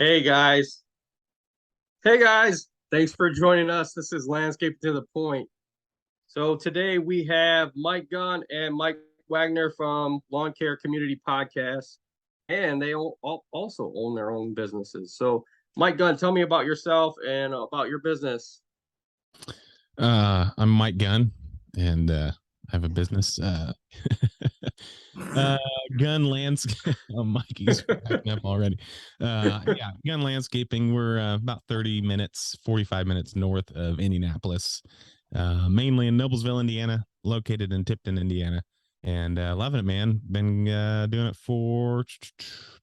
Hey guys. Hey guys. Thanks for joining us. This is Landscaping to the Point. So today we have Mike Gunn and Mike Wegner from Lawncare Community Podcast, and they also own their own businesses. So Mike Gunn, tell me about yourself and about your business. I'm Mike Gunn, and I have a business. Gunn Landscaping. Oh, Mikey's backing up already. Yeah, Gunn Landscaping. We're about 30 minutes, 45 minutes north of Indianapolis, mainly in Noblesville, Indiana, located in Tipton, Indiana. And loving it, man. Been doing it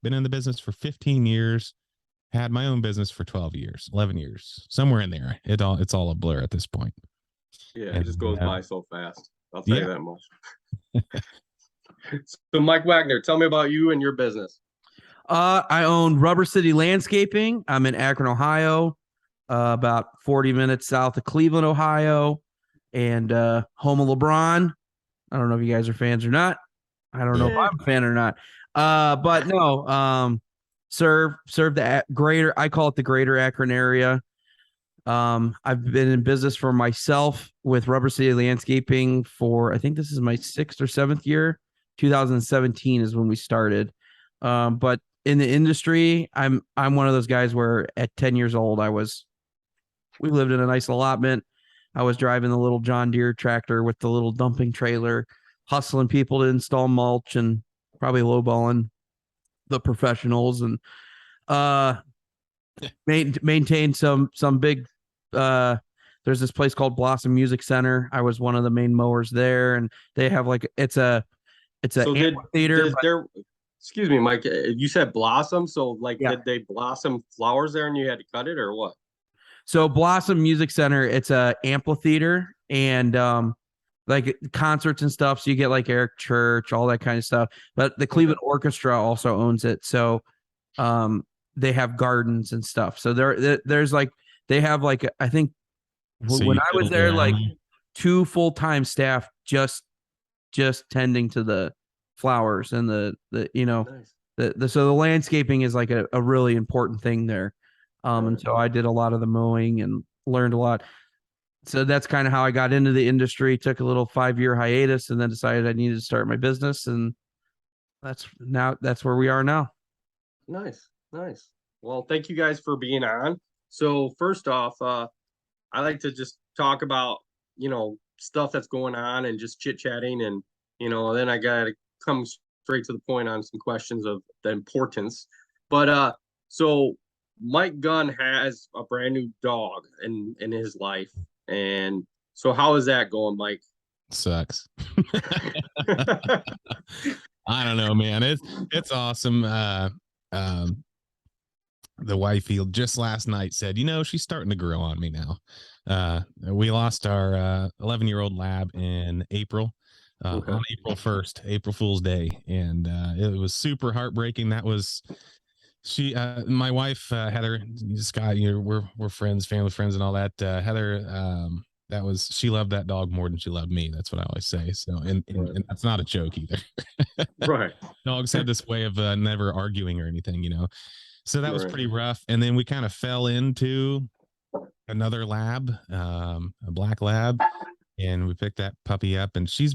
been in the business for 15 years. Had my own business for 12 years, 11 years, somewhere in there. It's all a blur at this point. Yeah, it just goes by so fast. I'll tell you that much. So Mike Wegner, tell me about you and your business. I own Rubber City Landscaping. I'm in Akron, Ohio, about 40 minutes south of Cleveland, Ohio, and home of LeBron. I don't know if you guys are fans or not. I don't know if I'm a fan or not. But no, serve the greater, I call it the greater Akron area. I've been in business for myself with Rubber City Landscaping for, I think this is my 6th or 7th year. 2017 is when we started. But in the industry, I'm one of those guys where at 10 years old, we lived in a nice allotment. I was driving the little John Deere tractor with the little dumping trailer, hustling people to install mulch and probably lowballing the professionals and maintain some big there's this place called Blossom Music Center. I was one of the main mowers there, and they have it's a amphitheater. Excuse me, Mike, you said Blossom, so did they blossom flowers there and you had to cut it or what? So Blossom Music Center, it's a amphitheater and like concerts and stuff. So you get like Eric Church, all that kind of stuff. But the Cleveland Orchestra also owns it. So they have gardens and stuff. So there's like, they have like, I think when I was there, like 2 full-time staff just tending to the flowers and the nice. So the landscaping is like a really important thing there. And so I did a lot of the mowing and learned a lot. So that's kind of how I got into the industry. Took a little 5-year hiatus and then decided I needed to start my business. And that's where we are now. Nice. Well, thank you guys for being on. So first off, I like to just talk about, stuff that's going on and just chit-chatting. And, then I got to come straight to the point on some questions of the importance. But so Mike Gunn has a brand new dog in his life. And so how is that going, Mike? Sucks. I don't know, man. It's awesome. The wifey just last night said, she's starting to grow on me now. We lost our 11-year-old lab in April, on April 1st, April Fool's Day. And it was super heartbreaking. That was my wife, Heather, Scott, we're friends, family friends and all that. Heather, she loved that dog more than she loved me. That's what I always say. So, and that's not a joke either. Right. Dogs have this way of never arguing or anything, So that was pretty rough. And then we kind of fell into another lab, a black lab, and we picked that puppy up. And she's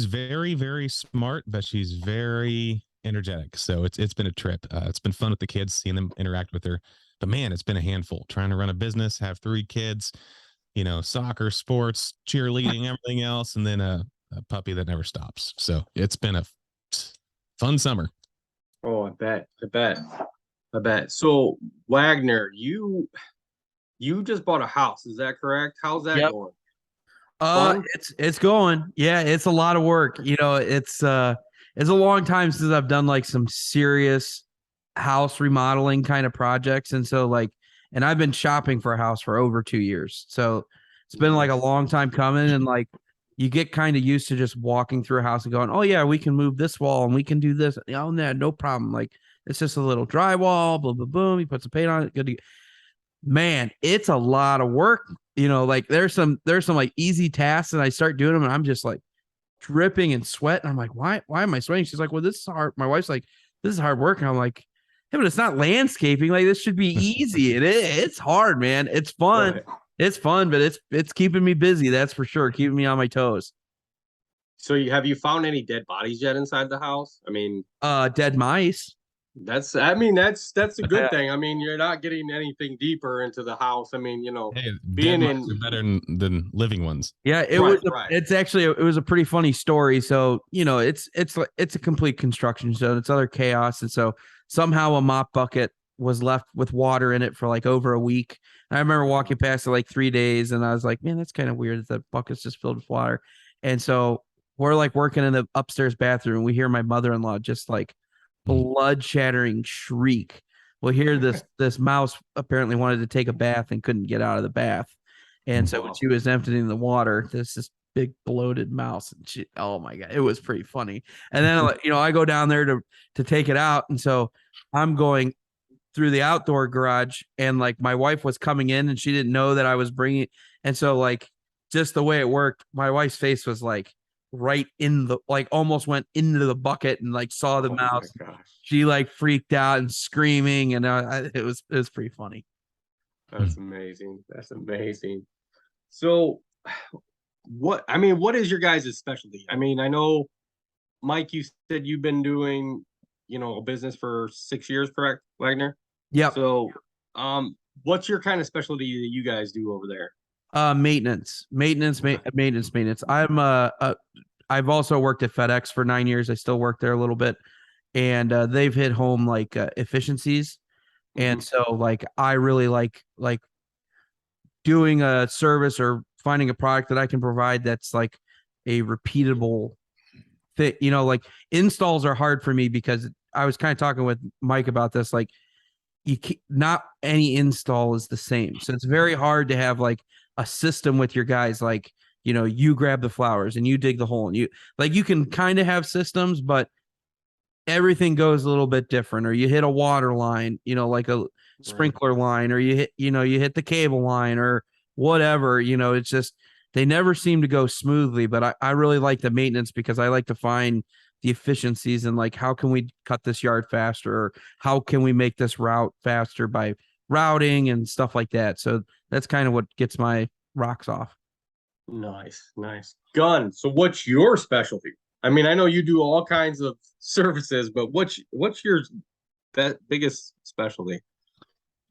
very, very smart, but she's very energetic. So it's been a trip. It's been fun with the kids, seeing them interact with her. But man, it's been a handful trying to run a business, have 3 kids, soccer, sports, cheerleading, everything else, and then a puppy that never stops. So it's been a fun summer. Oh, I bet. So Wegner, you just bought a house, is that correct? How's that going? It's going. Yeah, it's a lot of work. It's a long time since I've done like some serious house remodeling kind of projects. And so and I've been shopping for a house for over 2 years. So it's been like a long time coming. And like, you get kind of used to just walking through a house and going, oh yeah, we can move this wall and we can do this. Oh, no problem. Like, it's just a little drywall, boom, boom, boom. You put some paint on it. Good. Man, it's a lot of work. There's some like easy tasks and I start doing them and I'm just like dripping and sweat. And I'm like, why am I sweating? She's like, well, this is hard. My wife's like, this is hard work. And I'm like, Yeah, but it's not landscaping. Like, this should be easy. It's hard, man. It's fun. Right. It's fun, but it's keeping me busy. That's for sure. Keeping me on my toes. So have you found any dead bodies yet inside the house? I mean, Dead mice. that's a good thing. I mean, you're not getting anything deeper into the house. I mean, Hey, being dead in mice are better than living ones. Yeah, it's actually it was a pretty funny story. So, it's a complete construction zone. It's other chaos. And so somehow a mop bucket was left with water in it for like over a week. And I remember walking past it like 3 days and I was like, man, that's kind of weird that the bucket's just filled with water. And so we're like working in the upstairs bathroom. We hear my mother-in-law just like blood shattering shriek. We'll hear this mouse apparently wanted to take a bath and couldn't get out of the bath. And so when she was emptying the water, this big bloated mouse, and oh my God, it was pretty funny. And then, I go down there to take it out. And so I'm going through the outdoor garage, and like my wife was coming in and she didn't know that I was bringing. And so like, just the way it worked, my wife's face was like right in the, like almost went into the bucket and like saw the mouse. She like freaked out and screaming. And it was pretty funny. That's amazing. That's amazing. So what is your guys' specialty? I mean, I know, Mike, you said you've been doing, a business for 6 years, correct, Wegner? Yeah. So, what's your kind of specialty that you guys do over there? Maintenance. I've also worked at FedEx for 9 years. I still work there a little bit, and they've hit home like efficiencies. And so like, I really like doing a service or finding a product that I can provide that's like a repeatable fit. Like, installs are hard for me because I was kind of talking with Mike about this. Like, not any install is the same. So it's very hard to have like a system with your guys. Like, you grab the flowers and you dig the hole, and you can kind of have systems, but everything goes a little bit different. Or you hit a water line, like a sprinkler line, or you hit the cable line or whatever. It's just, they never seem to go smoothly. But I really like the maintenance because I like to find the efficiencies and like, how can we cut this yard faster, or how can we make this route faster by routing and stuff like that. So that's kind of what gets my rocks off. Nice. Gunn, so what's your specialty? I mean, I know you do all kinds of services, but what's your biggest specialty?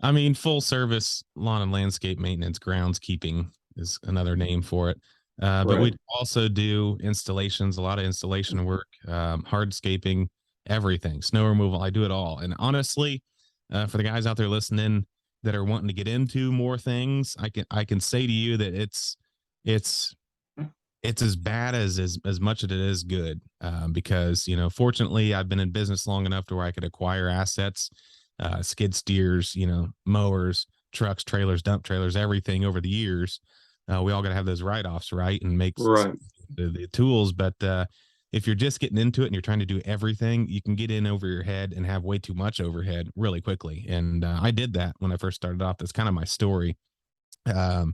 I mean, full service lawn and landscape maintenance, groundskeeping is another name for it. But we also do installations, a lot of installation work, hardscaping, everything, snow removal. I do it all. And honestly, for the guys out there listening that are wanting to get into more things, I can say to you that it's as bad as much as it is good, because, fortunately I've been in business long enough to where I could acquire assets, skid steers, mowers, trucks, trailers, dump trailers, everything over the years. We all got to have those write-offs, right? And make the tools. But if you're just getting into it and you're trying to do everything, you can get in over your head and have way too much overhead really quickly. And I did that when I first started off. That's kind of my story. I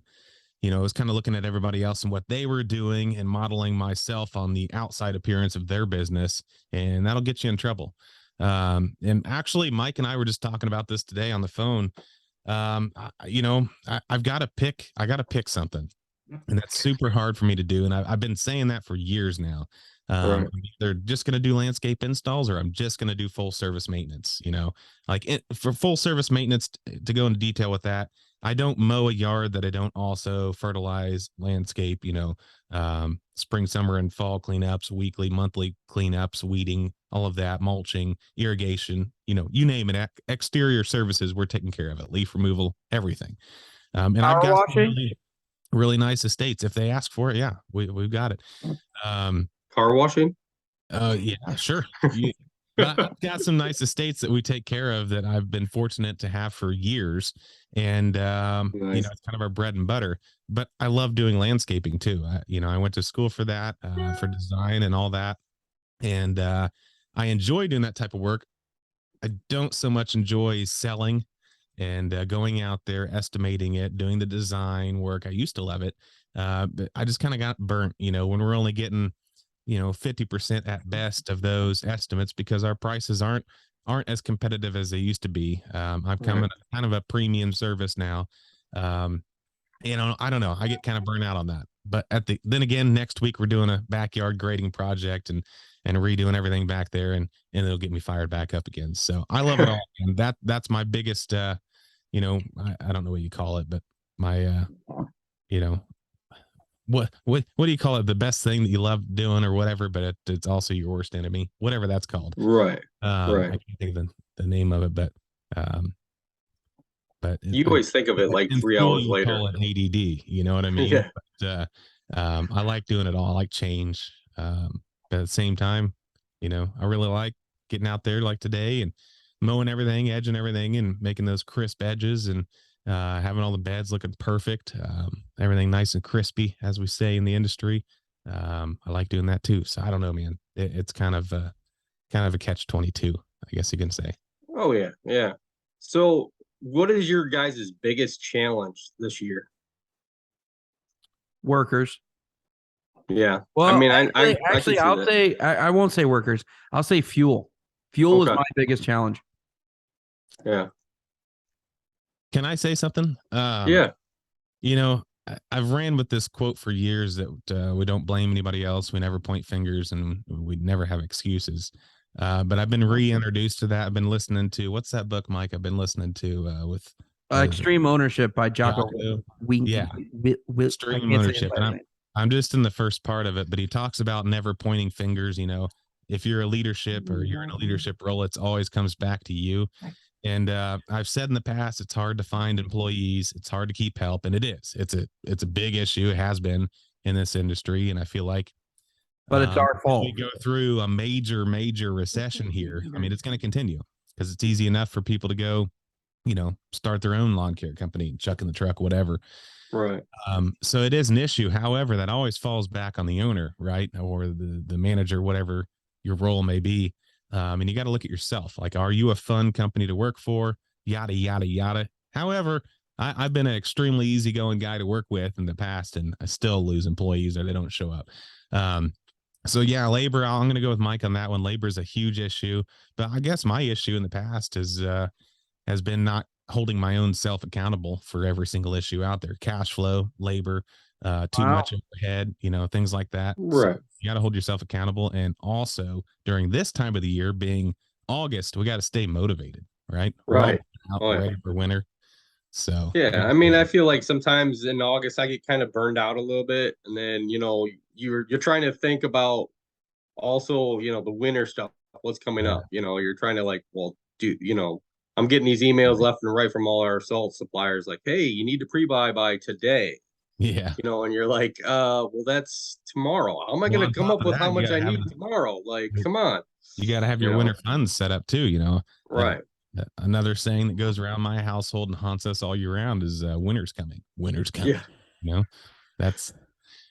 was kind of looking at everybody else and what they were doing and modeling myself on the outside appearance of their business, and that'll get you in trouble. And actually, Mike and I were just talking about this today on the phone. I've got to pick something, and that's super hard for me to do. And I've been saying that for years now. They're just going to do landscape installs, or I'm just going to do full service maintenance. For full service maintenance, to go into detail with that, I don't mow a yard that I don't also fertilize, landscape, spring, summer, and fall cleanups, weekly, monthly cleanups, weeding, all of that, mulching, irrigation, you name it, exterior services, we're taking care of it, leaf removal, everything. And I've got really, really nice estates. If they ask for it, yeah, we've got it. Car washing? Yeah, sure. But I've got some nice estates that we take care of that I've been fortunate to have for years. And, nice. It's kind of our bread and butter, but I love doing landscaping too. I went to school for that, for design and all that. And, I enjoy doing that type of work. I don't so much enjoy selling and, going out there, estimating it, doing the design work. I used to love it. But I just kind of got burnt, when we're only getting 50% at best of those estimates because our prices aren't aren't as competitive as they used to be. I've come at kind of a premium service now. I don't know. I get kind of burnt out on that. But then again, next week we're doing a backyard grading project and redoing everything back there, and it'll get me fired back up again. So I love it all. And that's my biggest, I don't know what you call it, but my, what do you call it? The best thing that you love doing or whatever, but it's also your worst enemy, whatever that's called. Right. I can't think of the name of it, but you always think of it like 3 hours later. Call it ADD, you know what I mean? Yeah. But, I like doing it all. I like change. But at the same time, I really like getting out there like today and mowing everything, edging everything, and making those crisp edges and having all the beds looking perfect. Everything nice and crispy, as we say in the industry. I like doing that too. So I don't know, man. It's kind of a catch-22, I guess you can say. Oh yeah, yeah. So, what is your guys' biggest challenge this year? Workers. Yeah. Well, I mean, I won't say workers. I'll say fuel. Fuel is my biggest challenge. Yeah. Can I say something? Yeah. I've ran with this quote for years that we don't blame anybody else. We never point fingers and we never have excuses. But I've been reintroduced to that. I've been listening to, what's that book, Mike? I've been listening to with Extreme Ownership by Jocko. Extreme Ownership. And I'm just in the first part of it, but he talks about never pointing fingers. If you're a leadership or you're in a leadership role, it always comes back to you. And I've said in the past, it's hard to find employees. It's hard to keep help. And it is. It's a big issue. It has been in this industry. And I feel like, but it's our fault. We go through a major recession here. I mean, it's going to continue because it's easy enough for people to go, start their own lawn care company, chuck in the truck, whatever. Right. So it is an issue. However, that always falls back on the owner, right? Or the manager, whatever your role may be. And you got to look at yourself. Like, are you a fun company to work for? Yada, yada, yada. However, I've been an extremely easygoing guy to work with in the past, and I still lose employees or they don't show up. So yeah, labor, I'm going to go with Mike on that one. Labor is a huge issue, but I guess my issue in the past has been not holding my own self accountable for every single issue out there. Cash flow, labor, too much overhead, things like that. Right. So you got to hold yourself accountable. And also during this time of the year, being August, we got to stay motivated, right? Right. Ready for winter. So yeah, I mean, I feel like sometimes in August I get kind of burned out a little bit, and then you're trying to think about also the winter stuff, what's coming up. You're trying to I'm getting these emails left and right from all our salt suppliers like, hey, you need to pre-buy by today. Yeah. And you're like, well, that's tomorrow. How am I going to come up with how much I need tomorrow? Like, come on. You got to have your winter funds set up too, Right. Another saying that goes around my household and haunts us all year round is winter's coming. Winter's coming. Yeah. That's,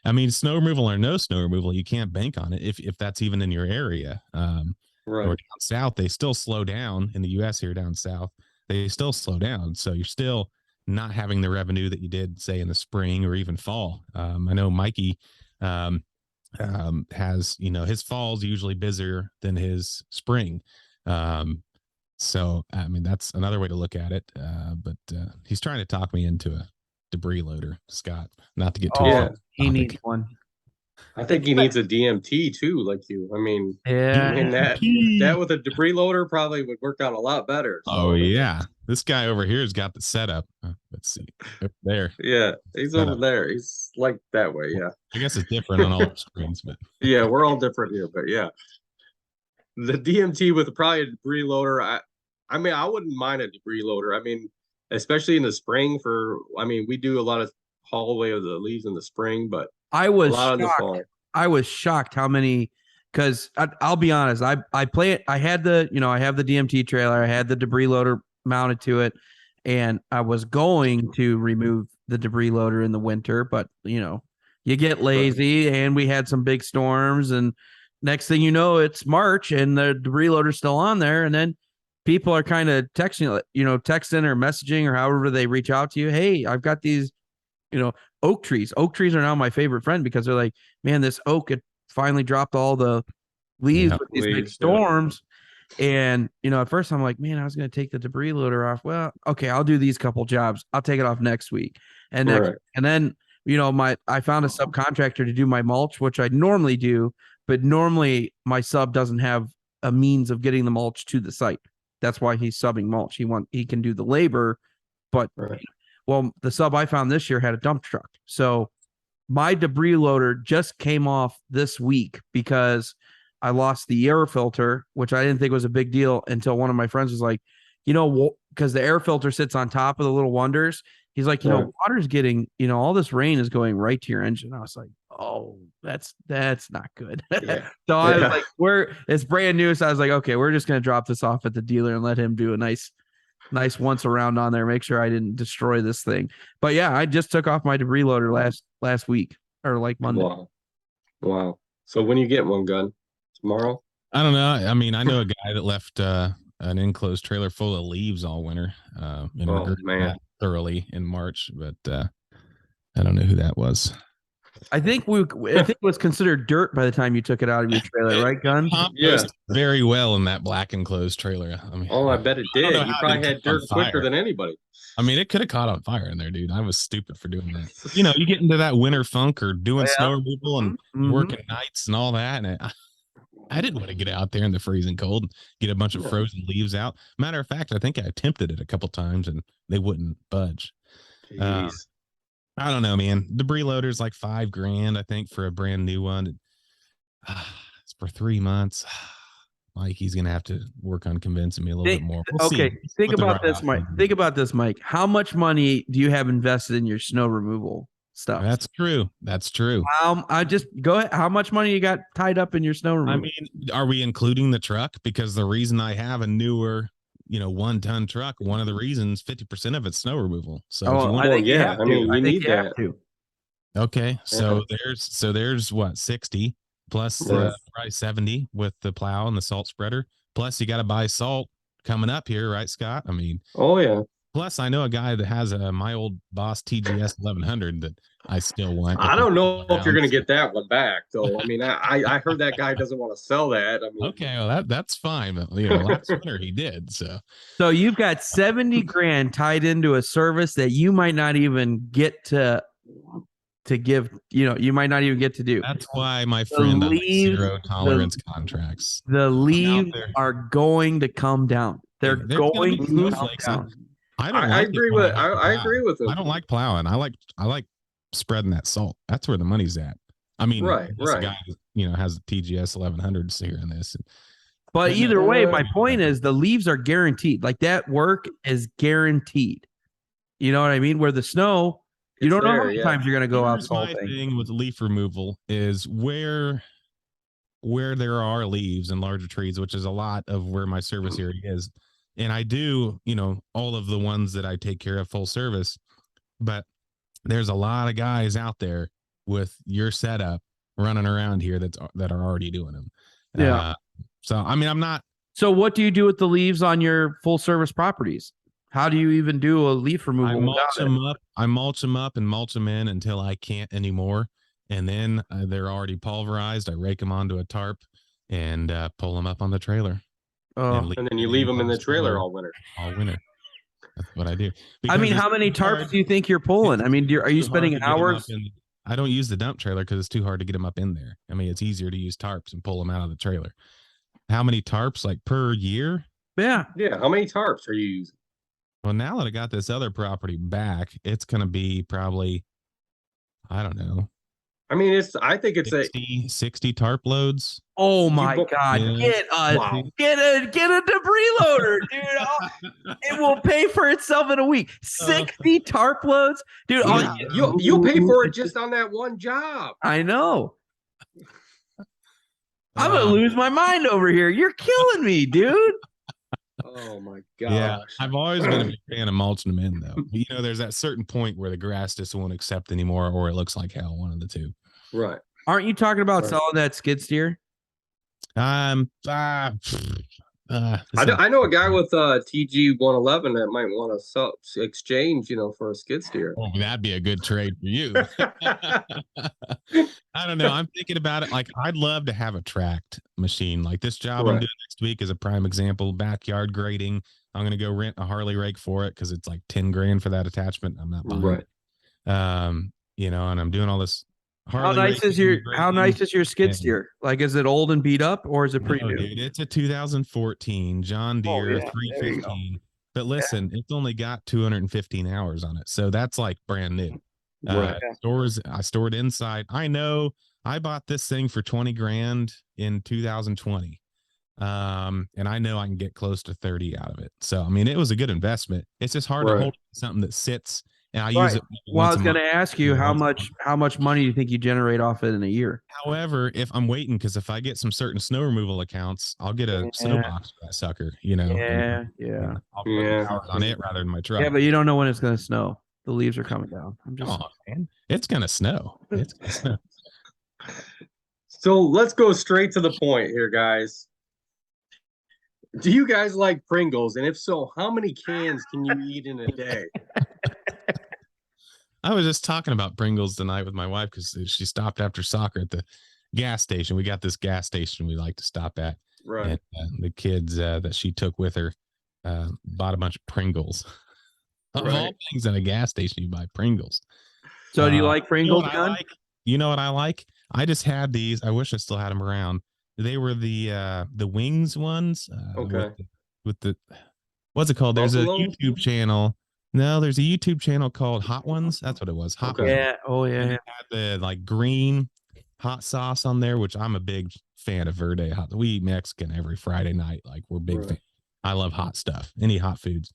I mean, snow removal or no snow removal, you can't bank on it if that's even in your area. Right. Or down south, they still slow down in the US here down south. They still slow down. So you're still not having the revenue that you did, say, in the spring or even fall. I know Mikey has, his fall's usually busier than his spring. So, I mean, that's another way to look at it. But he's trying to talk me into a debris loader, Scott, not to get too he needs one. I think he needs a DMT too, like you. I mean, that with a debris loader probably would work out a lot better. So. Oh yeah, this guy over here has got the setup. Let's see, up there. Yeah, he's over there. He's like that way. Yeah, I guess it's different on all the screens, but yeah, we're all different here. But yeah, the DMT with probably a debris loader. I mean, I wouldn't mind a debris loader. I mean, especially in the spring. We do a lot of haul away of the leaves in the spring, but. I was shocked how many, because I'll be honest, I play it. I had the DMT trailer, I had the debris loader mounted to it, and I was going to remove the debris loader in the winter, but you get lazy, and we had some big storms, and next thing you know, it's March and the debris loader's still on there, and then people are kind of texting or messaging or however they reach out to you. Hey, I've got these. Oak trees. Oak trees are now my favorite friend because they're like, man, this oak, it finally dropped all the leaves with these big storms. And, at first I'm like, man, I was going to take the debris loader off. Well, okay, I'll do these couple jobs. I'll take it off next week. And then, I found a subcontractor to do my mulch, which I normally do, but normally my sub doesn't have a means of getting the mulch to the site. That's why he's subbing mulch. He can do the labor, but well, the sub I found this year had a dump truck. So my debris loader just came off this week because I lost the air filter, which I didn't think was a big deal until one of my friends was like, because the air filter sits on top of the little wonders. He's like, water's getting, all this rain is going right to your engine. I was like, oh, that's not good. So I was like, it's brand new. So I was like, okay, we're just going to drop this off at the dealer and let him do a nice once around on there. Make sure I didn't destroy this thing. But yeah, I just took off my debris loader last week or like Monday. Wow. So when you get one, Gunn? Tomorrow? I don't know. I mean, I know a guy that left an enclosed trailer full of leaves all winter. Thoroughly in March, but I don't know who that was. I think it was considered dirt by the time you took it out of your trailer, right, Gunn? Yeah, very well in that black enclosed trailer. I mean, I bet it did. You probably had dirt quicker than anybody. I mean, it could have caught on fire in there, dude. I was stupid for doing that. You get into that winter funk or doing snow removal and working nights and all that, and I didn't want to get out there in the freezing cold and get a bunch of frozen leaves out. Matter of fact, I think I attempted it a couple times and they wouldn't budge. I don't know, man. Debris loader's like $5,000, I think, for a brand new one. It's for 3 months. Mike, he's gonna have to work on convincing me a little bit more. Think about this, Mike. Think about this, Mike. How much money do you have invested in your snow removal stuff? That's true. I just go ahead. How much money you got tied up in your snow removal? I mean, are we including the truck? Because the reason I have a newer, 1-ton truck, one of the reasons 50% of it's snow removal. So you need that too. Okay, so there's what, 60 plus probably 70 with the plow and the salt spreader. Plus you got to buy salt coming up here, right, Scott? I mean, plus, I know a guy that has my old Boss TGS 1100 that I still want. I don't know if you're going to get that one back, though. I mean, I heard that guy doesn't want to sell that. I mean, okay, well that's fine. But, last winter he did. So you've got $70,000 tied into a service that you might not even get to give. You might not even get to do. That's why my friend on zero tolerance contracts. The leaves are going to come down. They're going to come down. I agree with him. I don't like plowing. I like spreading that salt. That's where the money's at. I mean, this guy, has a TGS 1100 here in this. But either way, my point is the leaves are guaranteed. Like that work is guaranteed. You know what I mean? Where the snow, you don't know how many times you're going to go out salting. My thing with leaf removal is where there are leaves and larger trees, which is a lot of where my service area is. And I do, all of the ones that I take care of full service, but there's a lot of guys out there with your setup running around here that are already doing them. Yeah. So, I mean, I'm not. So what do you do with the leaves on your full service properties? How do you even do a leaf removal? I mulch them up and mulch them in until I can't anymore. And then they're already pulverized. I rake them onto a tarp and pull them up on the trailer. And then you leave them in the trailer all winter. That's what I do. I mean, how many tarps do you think you're pulling? I mean, are you spending hours? I don't use the dump trailer because it's too hard to get them up in there. I mean, it's easier to use tarps and pull them out of the trailer. How many tarps, like per year? Yeah. How many tarps are you using? Well, now that I got this other property back, it's going to be probably, I don't know. I mean, I think it's 60 tarp loads. Oh my God. Yeah. Get a debris loader, dude. It will pay for itself in a week. 60 tarp loads. Dude, you'll pay for it just on that one job. I know. I'm going to lose my mind over here. You're killing me, dude. Oh my gosh. Yeah, I've always been a big fan of mulching them in, though. There's that certain point where the grass just won't accept anymore, or it looks like hell, one of the two. Right. Aren't you talking about selling that skid steer? I I know a guy with TG 111 that might want to exchange, for a skid steer. Oh, that'd be a good trade for you. I don't know. I'm thinking about it. Like, I'd love to have a tracked machine. Like this job I'm doing next week is a prime example. Backyard grading. I'm going to go rent a Harley rake for it because it's like 10 grand for that attachment. I'm not buying it. And I'm doing all this. How nice is your skid steer? Like, is it old and beat up, or is it pretty new? Dude, it's a 2014 John Deere 315. But listen, it's only got 215 hours on it, so that's like brand new. I stored inside. I know I bought this thing for 20 grand in 2020. And I know I can get close to 30 out of it. So I mean, it was a good investment. It's just hard to hold something that sits. And I use it. Well, I was going to ask you how much money do you think you generate off it in a year? However, if I'm waiting, because if I get some certain snow removal accounts, I'll get a snow box for that sucker. I'll put hours on it rather than my truck. Yeah, but you don't know when it's going to snow. The leaves are coming down. Man. It's going to snow. It's going to snow. So let's go straight to the point here, guys. Do you guys like Pringles? And if so, how many cans can you eat in a day? I was just talking about Pringles tonight with my wife because she stopped after soccer at the gas station. We got this gas station we like to stop at. Right. And the kids that she took with her bought a bunch of Pringles. Of all things at a gas station, you buy Pringles. So do you like Pringles, Gunn? You know what I like? I just had these. I wish I still had them around. They were the wings ones. With the what's it called? There's a YouTube channel. No, there's a YouTube channel called Hot Ones. That's what it was. Hot Ones. Yeah. Oh yeah. And it had the like green hot sauce on there, which I'm a big fan of Verde hot. We eat Mexican every Friday night. Like we're big fans. I love hot stuff. Any hot foods.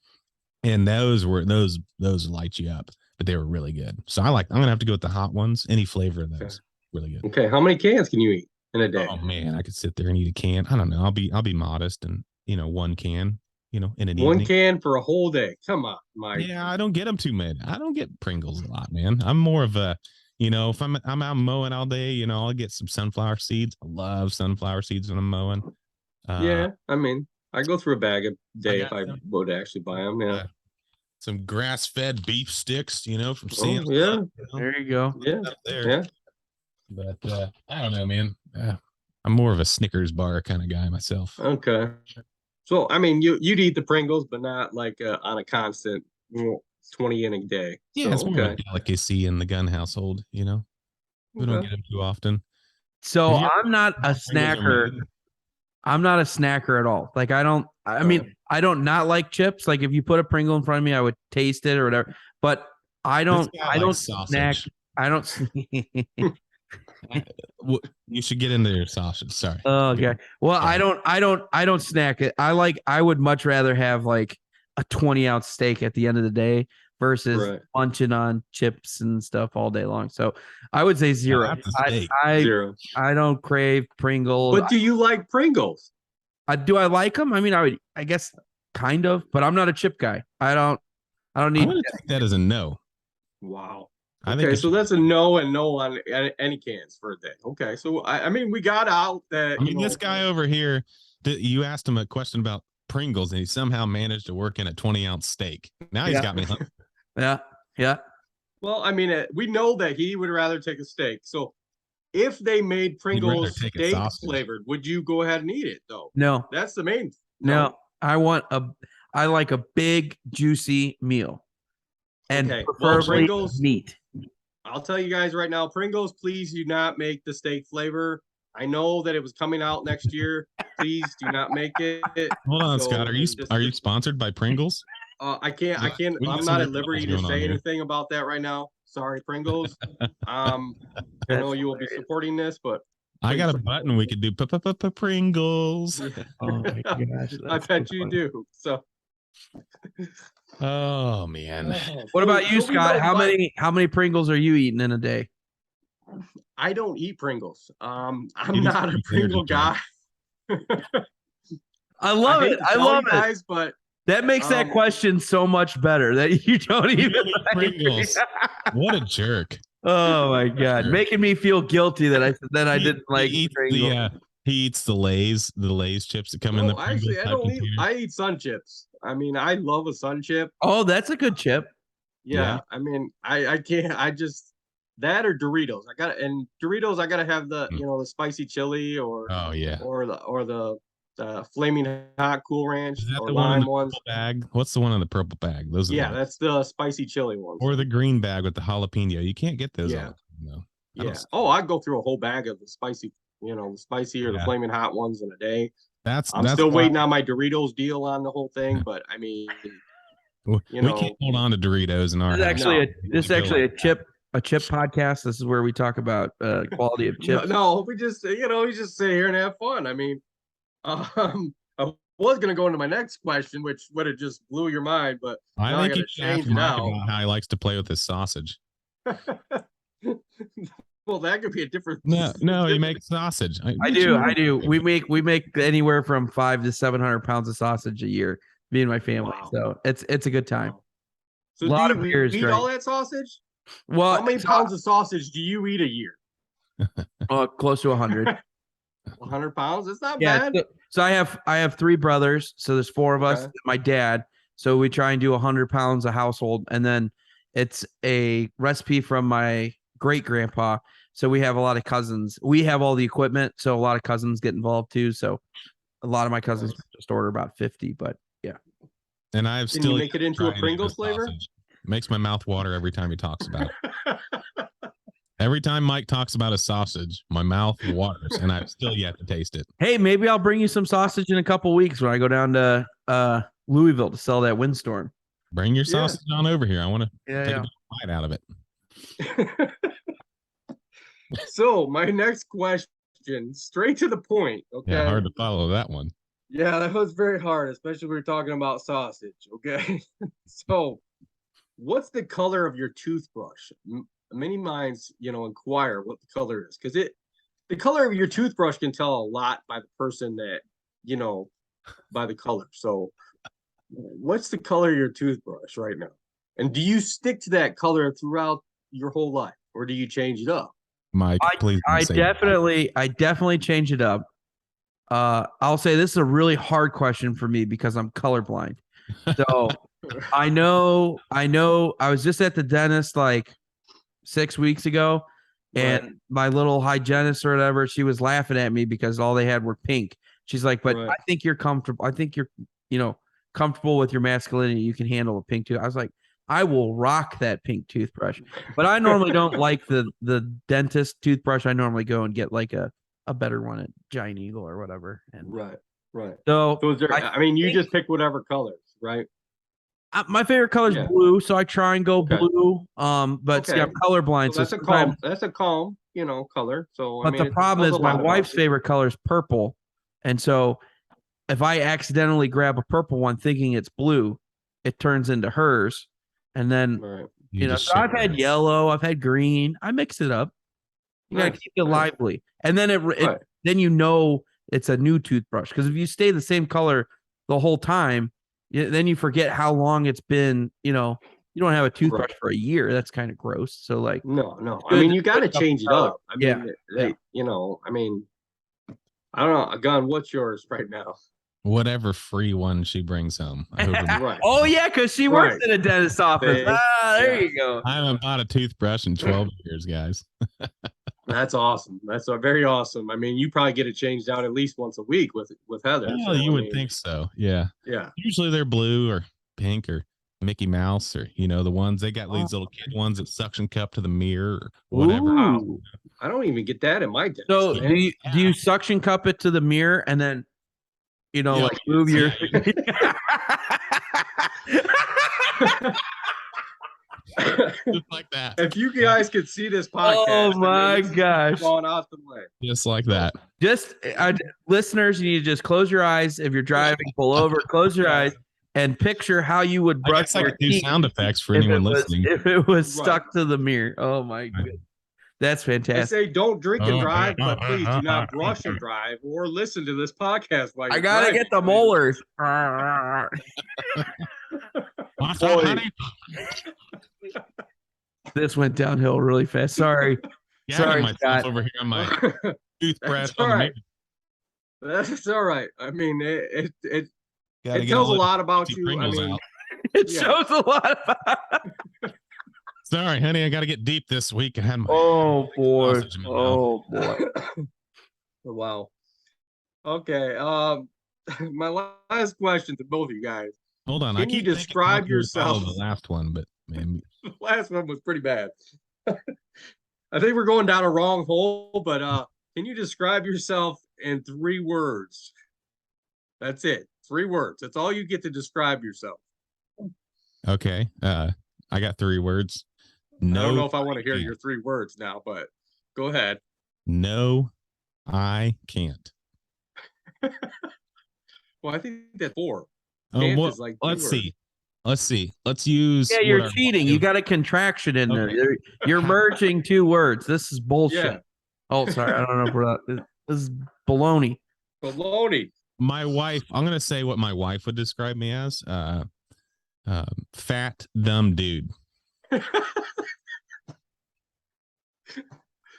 And those light you up, but they were really good. So I'm gonna have to go with the hot ones. Any flavor of those. Really good. Okay. How many cans can you eat in a day? Oh man, I could sit there and eat a can. I don't know. I'll be modest and one can. In an evening. One can for a whole day. Come on, Mike. Yeah, I don't get them too many. I don't get Pringles a lot, man. I'm more of a, if I'm out mowing all day, I'll get some sunflower seeds. I love sunflower seeds when I'm mowing. I mean, I go through a bag a day if I would actually buy them. Yeah. Some grass-fed beef sticks, from Sam's. There you go. Yeah. Yeah. But I don't know, man. I'm more of a Snickers bar kind of guy myself. Okay. So, I mean, you'd eat the Pringles, but not like on a constant 20 in a day. Yeah, it's more of a delicacy in the Gunn household, We don't get them too often. So I'm not a snacker. I'm not a snacker at all. Like I don't not like chips. Like if you put a Pringle in front of me, I would taste it or whatever. But I don't snack. I don't. You should get into your sausage. Sorry. Oh, okay. Well, I don't snack it. I would much rather have like a 20-ounce steak at the end of the day versus munching on chips and stuff all day long. So I would say zero. Zero. I don't crave Pringles. But do you like Pringles? Do I like them? I mean, I guess kind of, but I'm not a chip guy. I don't need. I'm gonna take that as a no. Wow. Okay, so that's a no and no on any cans for a day. Okay, so I mean, we got out that. I mean, this guy over here, you asked him a question about Pringles, and he somehow managed to work in a 20-ounce steak. Now he's got me hungry. Yeah. Well, I mean, we know that he would rather take a steak. So if they made Pringles steak flavored, would you go ahead and eat it though? No, that's the main. No, I like a big juicy meal, and preferably meat. I'll tell you guys right now, Pringles, please do not make the steak flavor. I know that it was coming out next year. Please do not make it. Hold on, Scott. Are you sponsored by Pringles? I can't. I'm not at liberty to say anything about that right now. Sorry, Pringles. I know you will be supporting this, but I got a button we could do Pringles. Oh my gosh! I bet you do. So. Oh man. What about you, Scott? How many Pringles are you eating in a day? I don't eat Pringles. I'm not a Pringle guy. I love it. I love it, guys, but that makes that question so much better that you don't even like Pringles. What a jerk. Oh my god, making me feel guilty that I didn't like Pringles. He eats the Lay's chips that come in the Pringles actually, I type don't eat. container. I eat Sun Chips. I mean, I love a Sun Chip. Oh, that's a good chip. Yeah. I mean, I can't. I just that or Doritos. Doritos. I gotta have the the spicy chili or Oh yeah. or the flaming hot Cool Ranch Is that or the one in lime the ones. purple bag? What's the one in the purple bag? Those are That's the spicy chili ones. or the green bag with the jalapeno. You can't get those Yeah. all the time, though. Yeah. Oh, I'd go through a whole bag of the spicy, the spicy or the flaming hot ones in a day. I'm still waiting on my Doritos deal on the whole thing, but I mean, we can't hold on to Doritos in our house. This is actually a chip podcast. This is where we talk about quality of chips. No, we just we just sit here and have fun. I mean, I was gonna go into my next question, which would have just blew your mind, but I think gotta change it out. About how he likes to play with his sausage. Well, that could be a different. No, he makes sausage. I do. We make anywhere from 500 to 700 pounds of sausage a year, me and my family. Wow. So it's a good time. Wow. So a lot of beers. Eat all that sausage? Well, how many pounds of sausage do you eat a year? Close to 100. 100 pounds? It's not bad. So I have 3 brothers. So there's 4 of us. My dad. So we try and do 100 pounds a household, and then it's a recipe from my great grandpa. So we have a lot of cousins. We have all the equipment, so a lot of cousins get involved too. So a lot of my cousins just order about 50, but yeah. And I've Can you make it into a Pringles flavor? Makes my mouth water every time he talks about it. Every time Mike talks about a sausage, my mouth waters, and I've still yet to taste it. Hey, maybe I'll bring you some sausage in a couple weeks when I go down to Louisville to sell that Windstorm. Bring your sausage on over here. I want to take a bite out of it. So my next question, straight to the point. Okay. Yeah, hard to follow that one. Yeah, that was very hard, especially when we're talking about sausage. Okay. So what's the color of your toothbrush? Many minds, inquire what the color is, because the color of your toothbrush can tell a lot by the person that, by the color. So what's the color of your toothbrush right now? And do you stick to that color throughout your whole life, or do you change it up? Mike, please. I definitely change it up. I'll say this is a really hard question for me because I'm colorblind. So I know I was just at the dentist like 6 weeks ago, and my little hygienist or whatever, she was laughing at me because all they had were pink. She's like, but I think you're comfortable. I think you're, comfortable with your masculinity. You can handle a pink tooth. I was like, I will rock that pink toothbrush, but I normally don't like the dentist toothbrush. I normally go and get like a better one at Giant Eagle or whatever. And right. So is there, you just pick whatever colors, right? My favorite color is blue, so I try and go blue. But see, I'm colorblind, so that's a calm, color. So, but the problem is my wife's favorite color is purple, and so if I accidentally grab a purple one thinking it's blue, it turns into hers. And then, so I've had yellow, I've had green. I mix it up. You gotta keep it lively, and then then it's a new toothbrush. Because if you stay the same color the whole time, then you forget how long it's been. You don't have a toothbrush for a year. That's kind of gross. So like, no. I mean, you got to change it up. I mean, I don't know. Gunn, what's yours right now? Whatever free one she brings home. Right. Oh yeah, because she works in a dentist's office. There you go. I haven't bought a toothbrush in 12 years, guys. That's awesome. That's very awesome. I mean, you probably get it changed out at least once a week with Heather. Well, you would think so. Yeah. Yeah. Usually they're blue or pink or Mickey Mouse or the ones they got these little kid ones that suction cup to the mirror or whatever. Ooh. I don't even get that in my dentist. So do you suction cup it to the mirror and then like move your just like that. If you guys could see this podcast, oh my gosh, falling off the way, just like that. Just listeners, you need to just close your eyes. If you're driving, pull over, close your eyes, and picture how you would brush your teeth. Sound effects for anyone listening. If it was stuck to the mirror, oh my goodness. That's fantastic. They say don't drink and drive, but please do not brush and drive or listen to this podcast while you're gotta get the molars. This went downhill really fast. Sorry. Sorry, Scott. Over here on my toothbrush. All right. That's all right. I mean, it Gotta get tells a all lot about the you. I Pringles mean, out. It Yeah. shows a lot about. Sorry, honey, I got to get deep this week. I had my Oh boy. sausage in my mouth. Oh boy. wow. Okay. My last question to both of you guys. Hold on, I Can you keep thinking describe how to follow yourself? the last one, but man, The last one was pretty bad. I think we're going down a wrong hole, but can you describe yourself in 3 words? That's it. 3 words. That's all you get to describe yourself. okay. I got 3 words. No, I don't know if I want to hear can't. your 3 words now, but go ahead. No, I can't. Well, I think that's 4. Oh, Can't well, is like 2 let's words. see. Let's see. Let's use. Yeah, what you're our- cheating. You got a contraction in there. Okay. You're merging 2 words. This is bullshit. Yeah. Oh, sorry. I don't know if we're this is baloney. Baloney. My wife. I'm gonna say what my wife would describe me as. Fat, dumb dude.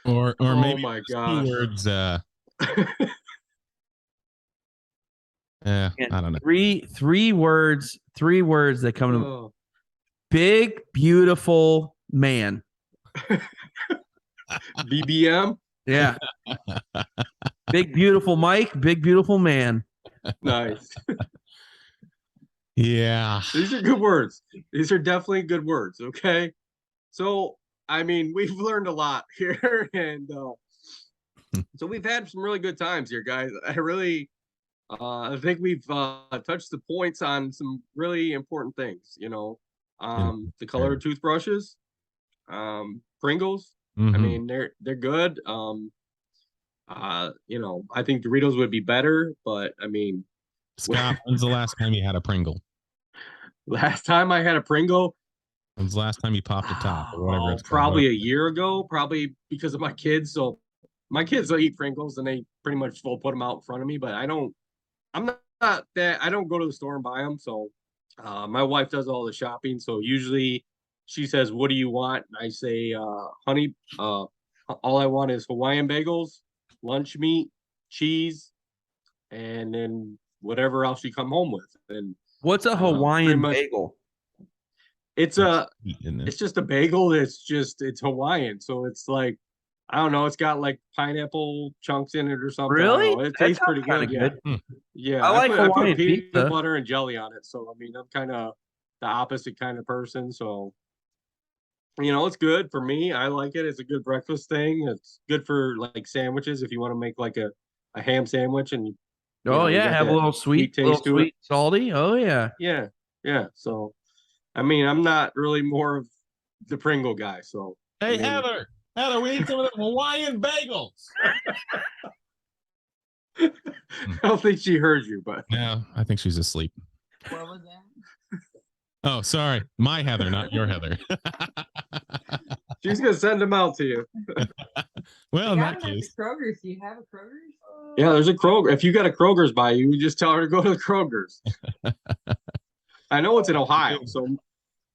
Or Oh maybe my 2 gosh. words. I don't know. Three words that come to Oh. big, beautiful man. BBM. Yeah. Big, beautiful Mike, big, beautiful man. Nice. Yeah. These are good words. These are definitely good words. Okay. So, I mean, we've learned a lot here. And so we've had some really good times here, guys. I think we've touched the points on some really important things, the color of toothbrushes, Pringles. I mean, they're good. I think Doritos would be better, but I mean, Scott, when's the last time you had a Pringle? last time I had a Pringle, When's the last time you popped a top or whatever? It's called? probably a year ago, probably because of my kids. So my kids will eat Pringles and they pretty much will put them out in front of me, but I don't go to the store and buy them. So my wife does all the shopping. So usually she says, "What do you want?" And I say, honey, all I want is Hawaiian bagels, lunch meat, cheese, and then whatever else you come home with. And What's a Hawaiian bagel? it's just a bagel. It's Hawaiian. So it's like, I don't know. It's got like pineapple chunks in it or something. Really? It tastes pretty good. Yeah. Yeah. I put Hawaiian peanut pizza. butter and jelly on it. So, I mean, I'm kind of the opposite kind of person. So, it's good for me. I like it. It's a good breakfast thing. It's good for like sandwiches if you want to make like a ham sandwich and you Have a little sweet taste to it. salty. Oh yeah. Yeah. Yeah. So, I mean, I'm not really more of the Pringle guy. So, Hey, Heather, we need some of the Hawaiian bagels. I don't think she heard you, but No, I think she's asleep. What was that? Oh, sorry. My Heather, not your Heather. she's gonna send them out to you. Well, in You that got 'em at the case, Kroger's. Do you have a Kroger's? Yeah, there's a Kroger. If you got a Kroger's by you, you just tell her to go to the Kroger's. I know it's in Ohio, so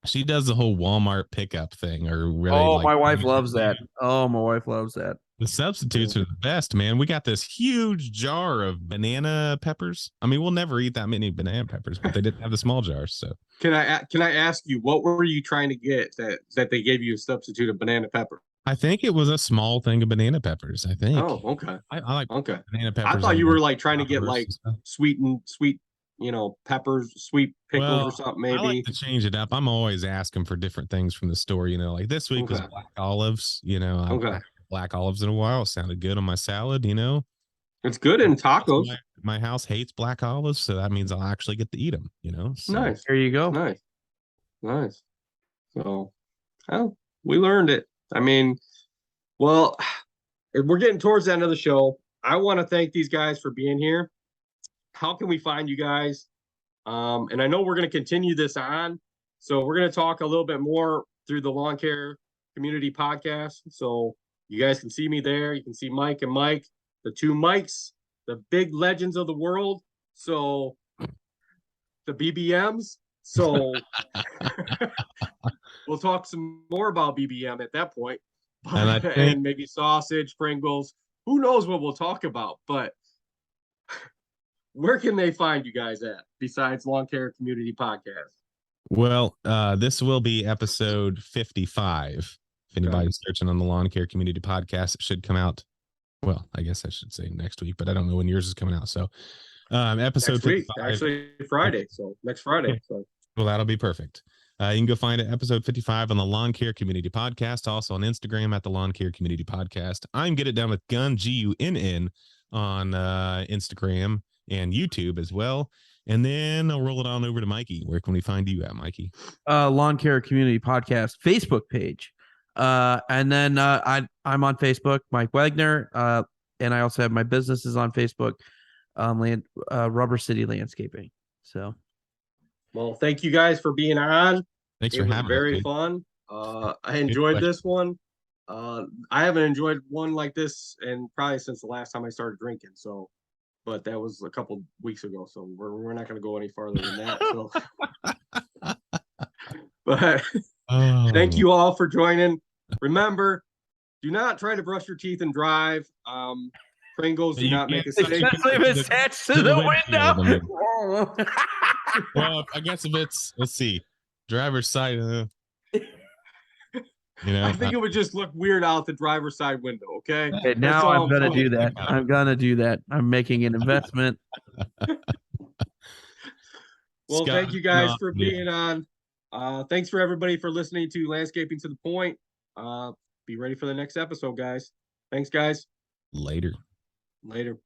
she does the whole Walmart pickup thing, or really. Oh, my wife loves that. Oh, my wife loves that. The substitutes are the best, man. We got this huge jar of banana peppers. I mean, we'll never eat that many banana peppers, but they didn't have the small jars. So can I ask you, what were you trying to get that they gave you a substitute of banana pepper? I think it was a small thing of banana peppers. I think. Oh, okay. I like Okay. banana peppers. I thought you were like trying to get like peppers and stuff. sweet, peppers, sweet pickles or something, maybe. I like to change it up. I'm always asking for different things from the store. Like this week was black olives. Okay. Black olives in a while. It sounded good on my salad. It's good in tacos. My house hates black olives, so that means I'll actually get to eat them. So, Nice. There you go. Nice. So, we learned it. I mean, well, we're getting towards the end of the show. I want to thank these guys for being here. How can we find you guys? And I know we're going to continue this on. So we're going to talk a little bit more through the Lawncare Community Podcast. So you guys can see me there. You can see Mike and Mike, the 2 Mikes, the big legends of the world. So the BBMs. So we'll talk some more about BBM at that point. And maybe sausage, Pringles. Who knows what we'll talk about? But where can they find you guys at besides Lawncare Community Podcast? Well, this will be episode 55. If anybody's searching on the Lawn Care Community Podcast, it should come out. Well, I guess I should say next week, but I don't know when yours is coming out. So, episode Next week, 55. actually Friday. So next Friday. So Well, that'll be perfect. You can go find it, episode 55 on the Lawn Care Community Podcast, also on Instagram at the Lawn Care Community Podcast. I'm Get It Down with Gunn, Gunn, on Instagram and YouTube as well. And then I'll roll it on over to Mikey. Where can we find you at, Mikey? Lawn Care Community Podcast Facebook page. And then I'm on Facebook, Mike Wegner. And I also have my businesses on Facebook, Rubber City Landscaping. So, well, thank you guys for being on. Thanks It for was having very us. fun. I enjoyed this one. I haven't enjoyed one like this and probably since the last time I started drinking. So, but that was a couple weeks ago. So we're not going to go any farther than that. So, but thank you all for joining. Remember, do not try to brush your teeth and drive. Pringles do not make a safe. especially if it's attached to the window. Well, I guess if it's, let's see, driver's side, I think it would just look weird out the driver's side window. Okay. Okay, That's now all I'm gonna saying. do that. I'm gonna do that. I'm making an investment. Well, Scott, thank you guys for yeah. being on. Thanks for everybody for listening to Landscaping to the Point. Be ready for the next episode, guys. Thanks, guys. Later. Later.